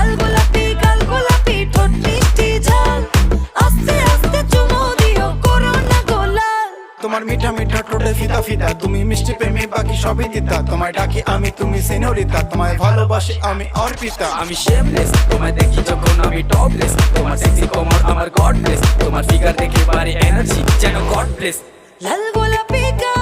লাল গোলাপি গাল গোলাপি ঠোঁট মিষ্টি ঝাল, আস্তে আস্তে চুমু দিও করো না গোলাল। তোমার মিঠা মিঠা ঠোঁটে ফিদা ফিদা, তুমি মিষ্টি প্রেমে বাকি সবই দিতা। তোমায় ডাকি আমি তুমি সিনোরিতা, তোমায় ভালোবাসি আমি অর্পিতা। আমি শেমলেস, তোমায় দেখি যখন আমি টপলেস। তোমার সেক্সি কোমর আমার গড ব্লেস, তোমার ফিগার দেখে বাড়ি এনার্জি যেন গড ব্লেস। লাল গোলাপি গাল